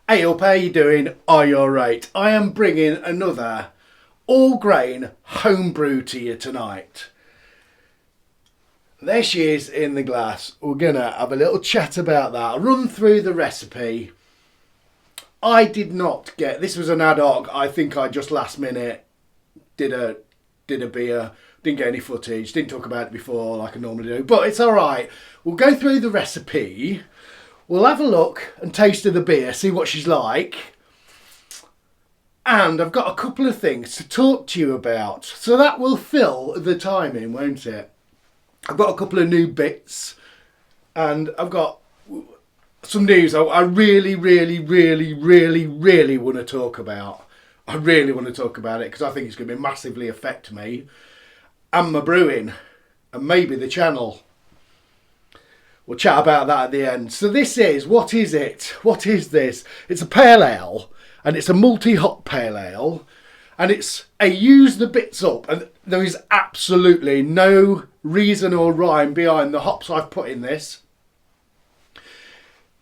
Hey up, how you doing? Are you alright? I am bringing another all-grain homebrew to you tonight. There she is in the glass. We're going to have a little chat about that. I'll run through the recipe. I did not get... This was an ad hoc. I think I just last minute did a beer. Didn't get any footage. Didn't talk about it before like I normally do. But it's alright. We'll go through the recipe. We'll have a look and taste of the beer, see what she's like. And I've got a couple of things to talk to you about. So that will fill the time in, won't it? I've got a couple of new bits. And I've got some news I really want to talk about. I really want to talk about it because I think it's going to massively affect me. And my brewing. And maybe the channel. We'll chat about that at the end. So this is, what is it? What is this? It's a pale ale, and it's a multi-hop pale ale, and it's a use the bits up, and there is absolutely no reason or rhyme behind the hops I've put in this.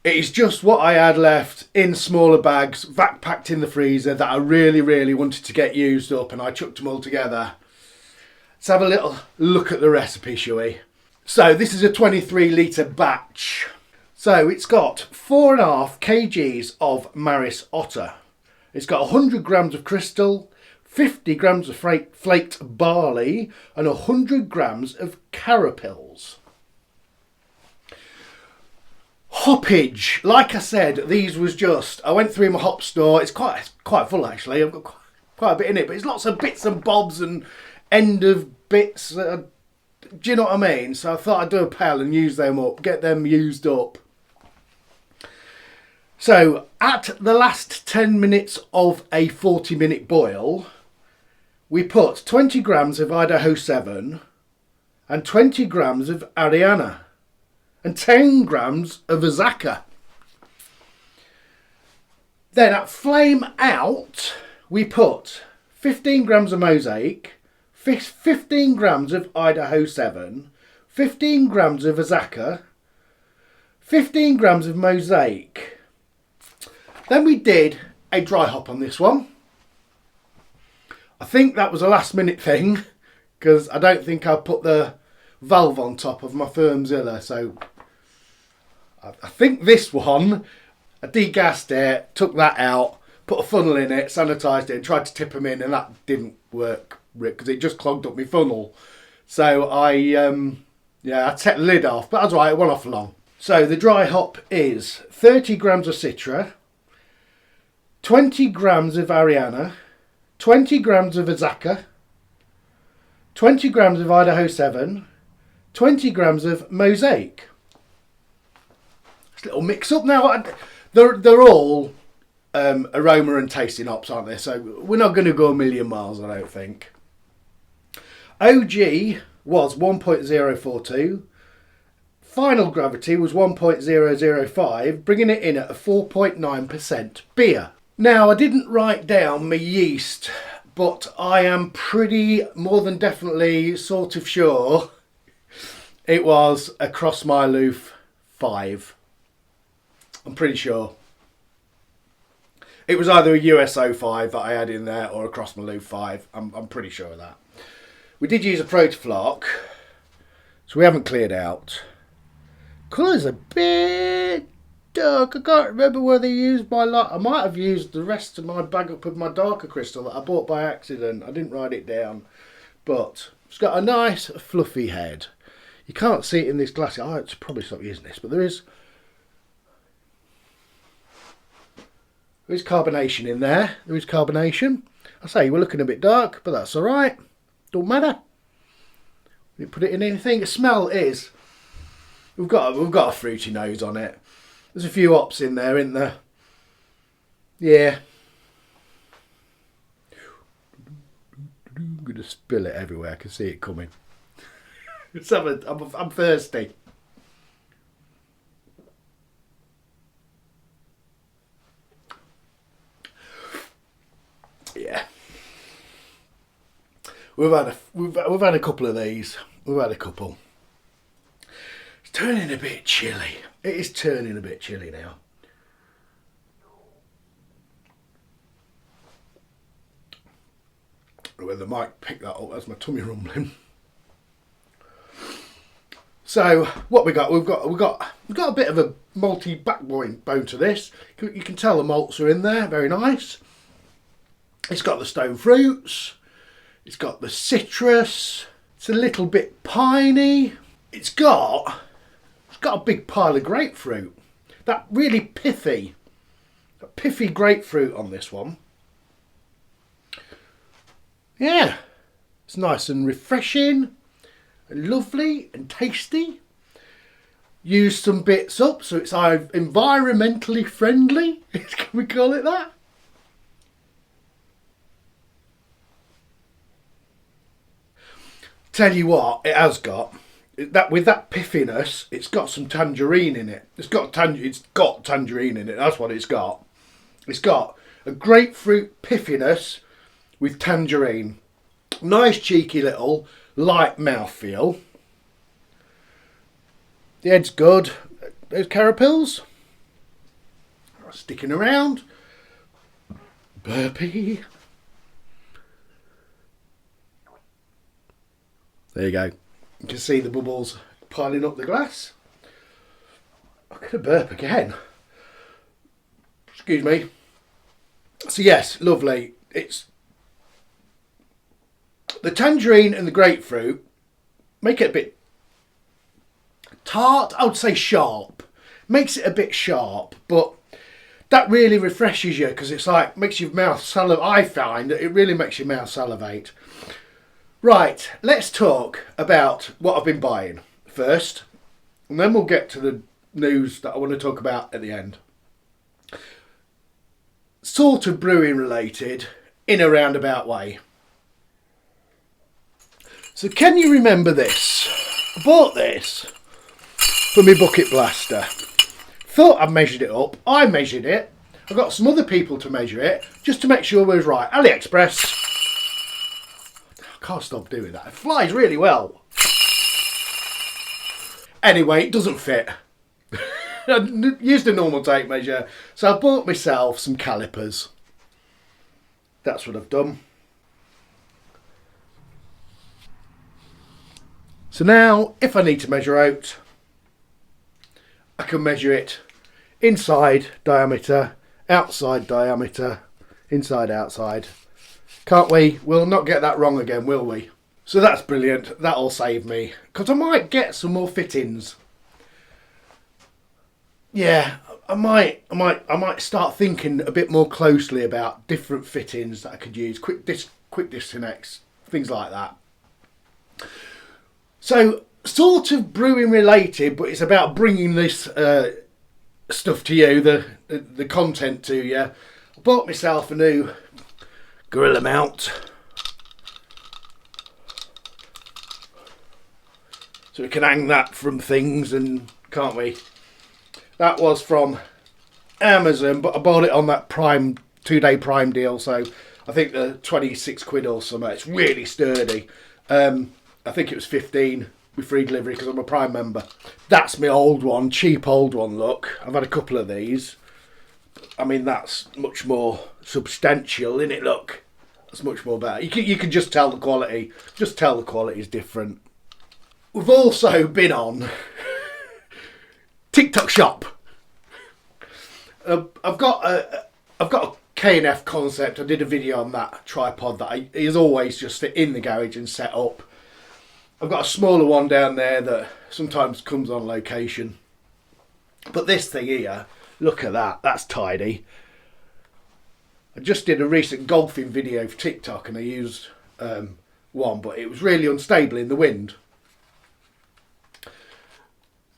It is just what I had left in smaller bags, vac packed in the freezer that I really wanted to get used up, and I chucked them all together. Let's have a little look at the recipe, shall we? So this is a 23 litre batch. So it's got 4.5 kgs of Maris Otter. It's got 100 grams of crystal, 50 grams of flaked barley and 100 grams of carapils. Hoppage, like I said, these was just, I went through my hop store. It's quite full actually. I've got quite a bit in it, but it's lots of bits and bobs and end of bits that are, do you know what I mean? So I thought I'd do a pale and use them up, get them used up. So at the last 10 minutes of a 40-minute boil, we put 20 grams of Idaho 7 and 20 grams of Ariana and 10 grams of Azaka. Then at flame out, we put 15 grams of Mosaic, 15 grams of Idaho 7, 15 grams of Azaka, 15 grams of Mosaic. Then we did a dry hop on this one. I think that was a last minute thing because I don't think I put the valve on top of my Firmzilla. So I think this one, I degassed it, took that out, put a funnel in it, sanitised it and tried to tip them in, and that didn't work because it just clogged up my funnel. So I set the lid off, but that's right, it went off long. So the dry hop is 30 grams of Citra, 20 grams of Ariana, 20 grams of Azaka, 20 grams of Idaho 7, 20 grams of Mosaic. It's a little mix up now. They're all aroma and tasting hops, aren't they? So we're not going to go a million miles, I don't think. OG was 1.042. Final gravity was 1.005, bringing it in at a 4.9% beer. Now, I didn't write down my yeast, but I am pretty more than definitely sort of sure it was a Crossmyloof 5. I'm pretty sure. It was either a USO 5 that I had in there or a Crossmyloof 5. I'm pretty sure of that. We did use a Protaflock, so we haven't cleared out. Colour's a bit dark. I can't remember whether they used my lot. I might have used the rest of my bag up with my darker crystal that I bought by accident. I didn't write it down. But it's got a nice fluffy head. You can't see it in this glass. I should probably stop using this, but there is carbonation in there. There is carbonation. I say we're looking a bit dark, but that's alright. Don't matter. We didn't put it in anything. The smell is, we've got a fruity nose on it. There's a few hops in there, isn't there? Yeah. I'm going to spill it everywhere. I can see it coming. I'm thirsty. Yeah. We've had a couple of these. We've had a couple. It's turning a bit chilly. It is turning a bit chilly now. When the mic picked that up, that's my tummy rumbling. So what we got? We've got a bit of a malty backbone to this. You can tell the malts are in there, very nice. It's got the stone fruits. It's got the citrus. It's a little bit piney. It's got a big pile of grapefruit. That really pithy grapefruit on this one. Yeah, it's nice and refreshing. Lovely and tasty. Use some bits up so it's environmentally friendly. Can we call it that? Tell you what, it has got that with that piffiness. It's got some tangerine in it. It's got tangerine in it. That's what it's got. It's got a grapefruit piffiness with tangerine. Nice cheeky little light mouthfeel. The head's good. Those carapils are sticking around. Burpee. There you go. You can see the bubbles piling up the glass. I could burp again. Excuse me. So yes, lovely. It's the tangerine and the grapefruit make it a bit tart. I would say sharp. Makes it a bit sharp, but that really refreshes you because it's like makes your mouth salivate. I find that it really makes your mouth salivate. Right, let's talk about what I've been buying first, and then we'll get to the news that I want to talk about at the end. Sort of brewing related in a roundabout way. So can you remember this? I bought this for my bucket blaster. Thought I measured it up. I measured it. I got some other people to measure it just to make sure it was right. AliExpress. I can't stop doing that. It flies really well. Anyway, it doesn't fit. I used a normal tape measure. So I bought myself some calipers. That's what I've done. So now, if I need to measure out, I can measure it inside diameter, outside diameter, inside, outside. Can't we? We'll not get that wrong again, will we? So that's brilliant. That'll save me. Because I might get some more fittings. Yeah, I might start thinking a bit more closely about different fittings that I could use. Quick disconnects, things like that. So, sort of brewing related, but it's about bringing this stuff to you, the content to you. I bought myself a new gorilla mount. So we can hang that from things, and can't we? That was from Amazon, but I bought it on that Prime 2-day Prime deal, so I think the 26 quid or something. It's really sturdy. I think it was 15 with free delivery because I'm a Prime member. That's my old one, cheap old one, look. I've had a couple of these. I mean, that's much more substantial, isn't it? Look, that's much more better. You can just tell the quality. Just tell the quality is different. We've also been on TikTok Shop. I've got a K&F concept. I did a video on that tripod that is always just in the garage and set up. I've got a smaller one down there that sometimes comes on location. But this thing here, look at that. That's tidy. I just did a recent golfing video for TikTok and I used one, but it was really unstable in the wind.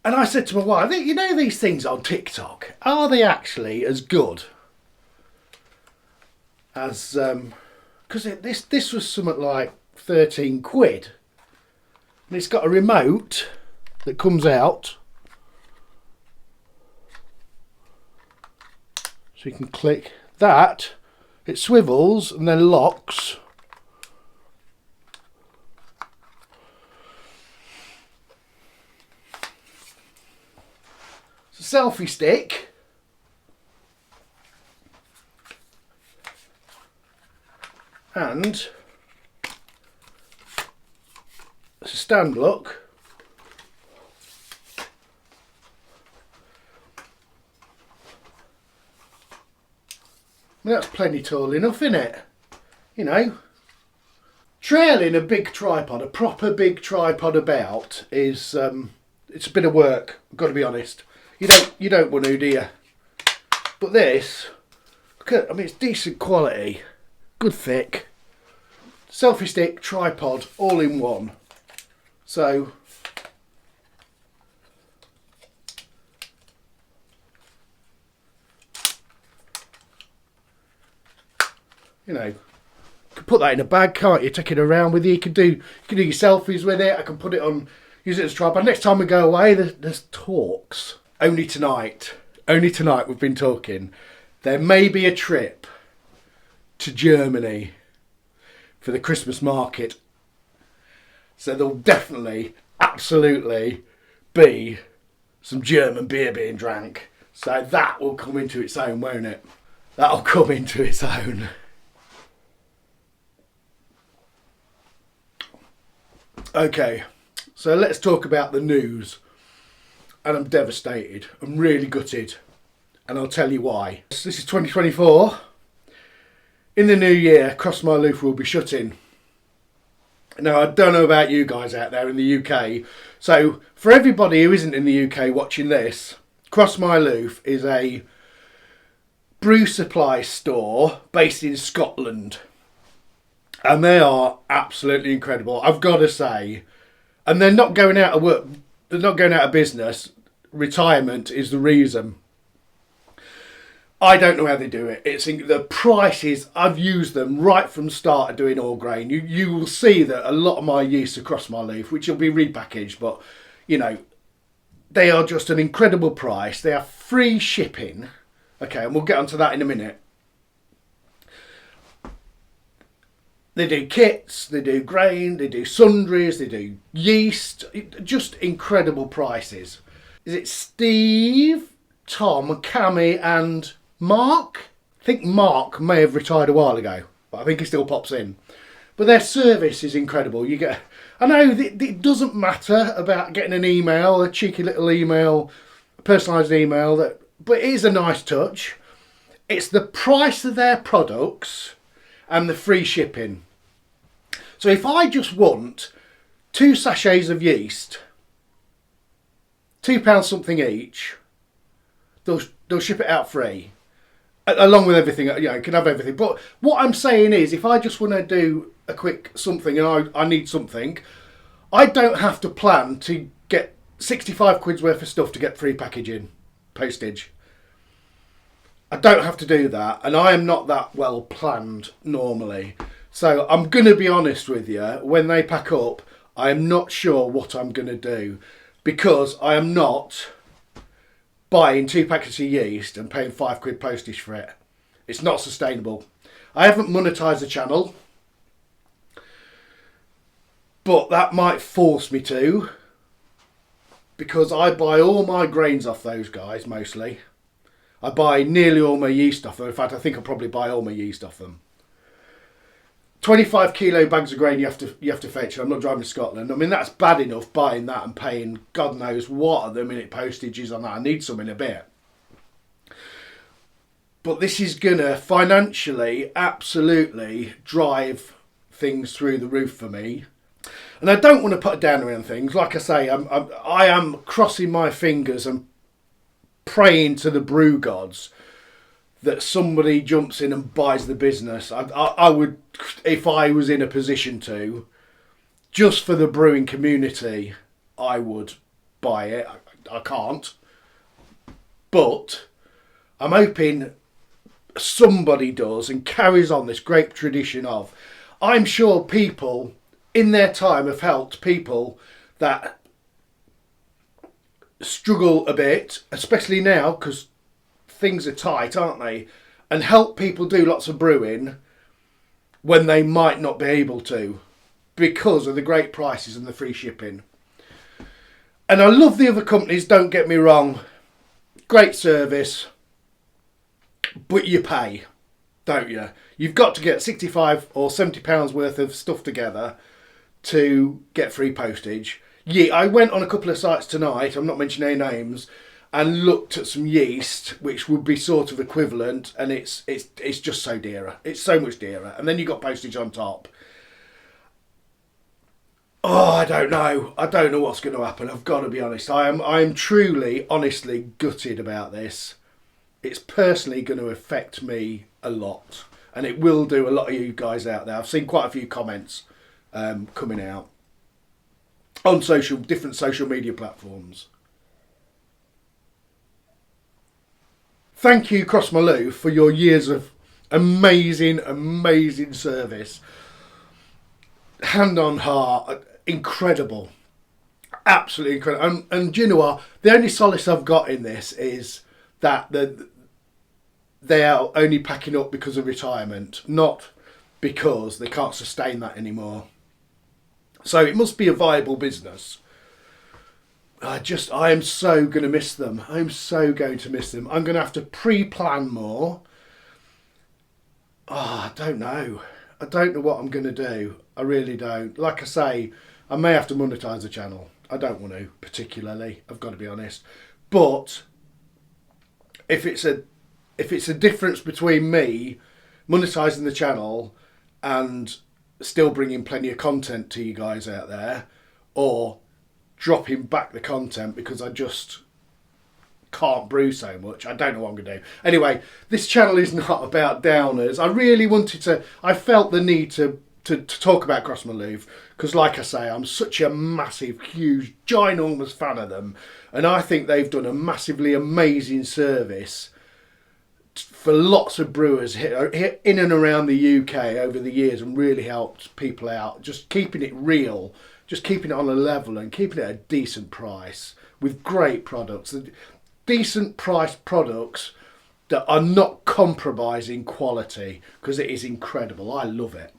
And I said to my wife, you know these things on TikTok, are they actually as good as... Because this was something like 13 quid. And it's got a remote that comes out. So you can click that. It swivels and then locks. It's a selfie stick. And It's a stand look. I mean, that's plenty tall enough, isn't it? You know. Trailing a big tripod, a proper big tripod about is it's a bit of work, I've got to be honest. You don't want to, do you? But this, look at, I mean, it's decent quality, good thick, selfie stick, tripod, all in one. So, you know, you can put that in a bag, can't you? Take it around with you. You can do your selfies with it. I can put it on, use it as a tripod. Next time we go away, there's talks. Only tonight we've been talking. There may be a trip to Germany for the Christmas market. So there'll definitely, absolutely be some German beer being drank. So that will come into its own, won't it? That'll come into its own. Okay, so let's talk about the news. And I'm devastated. I'm really gutted. And I'll tell you why. This is 2024. In the new year, Crossmyloof will be shutting. Now, I don't know about you guys out there in the UK. So, for everybody who isn't in the UK watching this, Crossmyloof is a brew supply store based in Scotland. And they are absolutely incredible, I've got to say. And they're not going out of work. They're not going out of business. Retirement is the reason. I don't know how they do it. It's the prices. I've used them right from start of doing all grain. You will see that a lot of my yeast across my leaf, which will be repackaged, but you know, they are just an incredible price. They are free shipping. Okay, and we'll get onto that in a minute. They do kits, they do grain, they do sundries, they do yeast. Just incredible prices. Is it Steve, Tom, Cammy and Mark? I think Mark may have retired a while ago, but I think he still pops in. But their service is incredible. You get, I know it doesn't matter about getting an email, a cheeky little email, a personalised email, but it is a nice touch. It's the price of their products and the free shipping. So if I just want 2 sachets of yeast, £2 something each, they'll ship it out free, along with everything. You know, you can have everything. But what I'm saying is, if I just want to do a quick something and I need something, I don't have to plan to get 65 quid's worth of stuff to get free packaging, postage. I don't have to do that, and I am not that well planned normally. So I'm going to be honest with you, when they pack up, I am not sure what I'm going to do, because I am not buying 2 packets of yeast and paying 5 quid postage for it. It's not sustainable. I haven't monetised the channel, but that might force me to, because I buy all my grains off those guys mostly. I buy nearly all my yeast off them. In fact, I think I'll probably buy all my yeast off them. 25 kilo bags of grain you have to fetch. I'm not driving to Scotland. I mean, that's bad enough buying that and paying God knows what at the minute postages on that. I need some in a bit. But this is gonna financially absolutely drive things through the roof for me. And I don't want to put down around things. Like I say, I am crossing my fingers and praying to the brew gods that somebody jumps in and buys the business. I would, if I was in a position to, just for the brewing community, I would buy it. I can't. But I'm hoping somebody does and carries on this great tradition of. I'm sure people in their time have helped people that struggle a bit, especially now because things are tight, aren't they? And help people do lots of brewing when they might not be able to because of the great prices and the free shipping. And I love the other companies, don't get me wrong. Great service, but you pay, don't you? You've got to get 65 or 70 pounds worth of stuff together to get free postage. Yeah, I went on a couple of sites tonight, I'm not mentioning any names, and looked at some yeast which would be sort of equivalent, and it's just so dearer. It's so much dearer. And then you got postage on top. Oh, I don't know. I don't know what's going to happen. I've got to be honest. I am truly, honestly gutted about this. It's personally going to affect me a lot, and it will do a lot of you guys out there. I've seen quite a few comments coming out on different social media platforms. Thank you, Crossmyloof, for your years of amazing service. Hand on heart, incredible, absolutely incredible. And do you know what? The only solace I've got in this is that they are only packing up because of retirement, not because they can't sustain that anymore. So it must be a viable business. I am so going to miss them. I'm so going to miss them. I'm going to have to pre-plan more. I don't know. I don't know what I'm going to do. I really don't. Like I say, I may have to monetize the channel. I don't want to particularly. I've got to be honest. But if it's a difference between me monetizing the channel and still bringing plenty of content to you guys out there, or dropping back the content because I just can't brew so much, I don't know what I'm going to do. Anyway, this channel is not about downers. I felt the need to talk about Crossmyloof because, like I say, I'm such a massive, huge, ginormous fan of them, and I think they've done a massively amazing service for lots of brewers here in and around the UK over the years, and really helped people out, just keeping it real, just keeping it on a level and keeping it at a decent price with great products. Decent priced products that are not compromising quality, because it is incredible. I love it.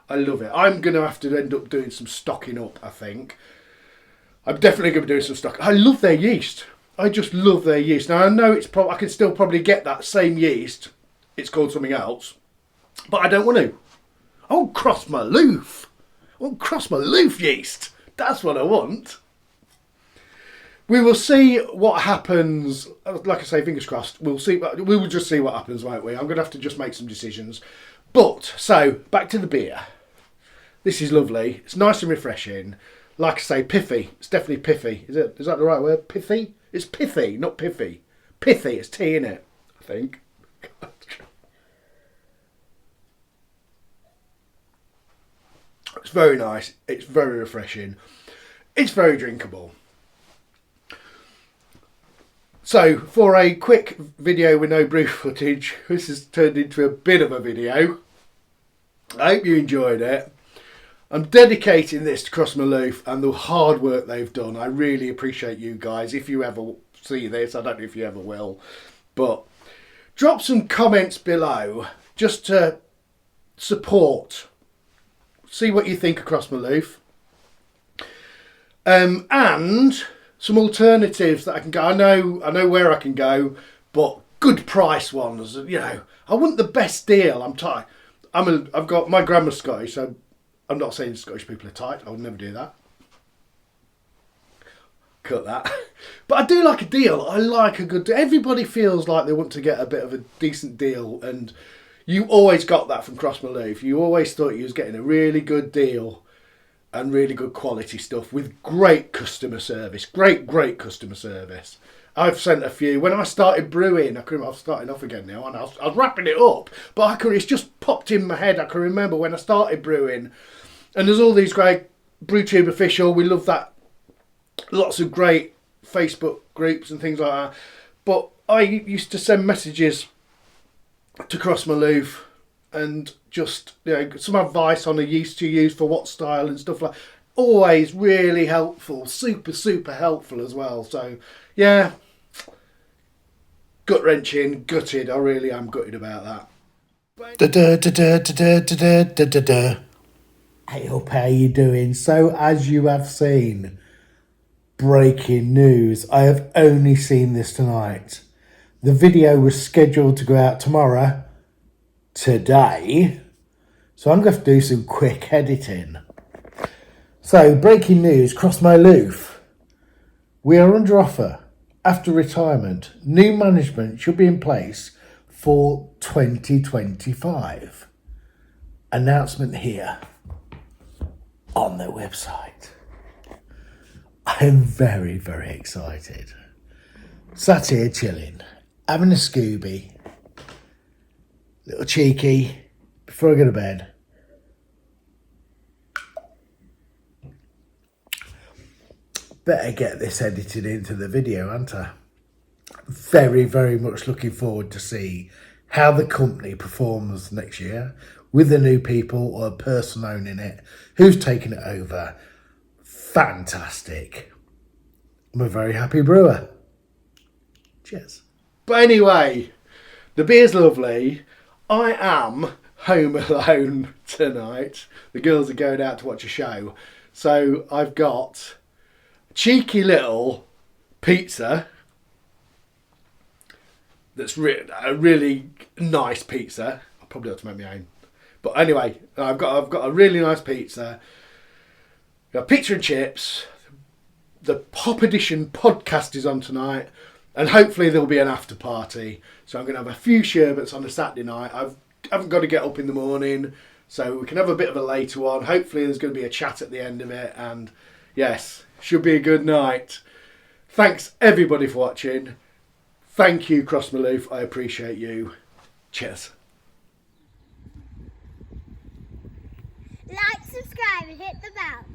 I love it. I'm going to have to end up doing some stocking up, I think. I'm definitely going to be doing some stock. I love their yeast. I just love their yeast. Now, I know I can still probably get that same yeast. It's called something else. But I don't want to. I want Crossmyloof. I want Crossmyloof yeast. That's what I want. We will see what happens. Like I say, fingers crossed. We'll see. We will just see what happens, won't we? I'm going to have to just make some decisions. But, so, back to the beer. This is lovely. It's nice and refreshing. Like I say, pithy. It's definitely pithy. Is that the right word? Pithy? It's pithy, not piffy. Pithy, it's tea in it, I think. It's very nice. It's very refreshing. It's very drinkable. So, for a quick video with no brew footage, this has turned into a bit of a video. I hope you enjoyed it. I'm dedicating this to Crossmyloof and the hard work they've done. I really appreciate you guys. If you ever see this, I don't know if you ever will, but drop some comments below just to support. See what you think of Crossmyloof. And some alternatives that I can go. I know where I can go, but good price ones. You know, I want the best deal. I've got my grandma's Scottish, so I'm not saying Scottish people are tight. I would never do that. Cut that. But I do like a deal. I like a good deal. Everybody feels like they want to get a bit of a decent deal, and you always got that from Crossmyloof. You always thought you was getting a really good deal and really good quality stuff with great customer service. Great customer service. I've sent a few. When I started brewing, I'm starting off again now, and I was wrapping it up, but it's just popped in my head. I can remember when I started brewing, and there's all these great BrewTube official. We love that. Lots of great Facebook groups and things like that. But I used to send messages to Crossmyloof and just, some advice on a yeast to use for what style and stuff like. Always really helpful, super helpful as well. So yeah, gut wrenching, gutted. I really am gutted about that. Hey up, how you doing? So as you have seen, breaking news. I have only seen this tonight. The video was scheduled to go out tomorrow. Today. So I'm going to have to do some quick editing. So, breaking news, Crossmyloof. We are under offer after retirement. New management should be in place for 2025. Announcement here on their website. I am very, very excited. Sat here chilling, having a Scooby, little cheeky, before I go to bed. Better get this edited into the video, aren't I? Very, very much looking forward to see how the company performs next year with the new people or a person owning it, who's taking it over. Fantastic. I'm a very happy brewer. Cheers. But anyway, the beer's lovely. I am home alone tonight. The girls are going out to watch a show. So I've got cheeky little pizza that's a really nice pizza. I probably ought to make my own. But anyway, I've got a really nice pizza. Got pizza and chips. The Pop Edition podcast is on tonight, and hopefully there'll be an after party. So I'm going to have a few sherbets on a Saturday night. I haven't got to get up in the morning, so we can have a bit of a later one. Hopefully there's going to be a chat at the end of it, and yes, should be a good night. Thanks everybody for watching. Thank you, Crossmyloof. I appreciate you. Cheers. Like, subscribe and hit the bell.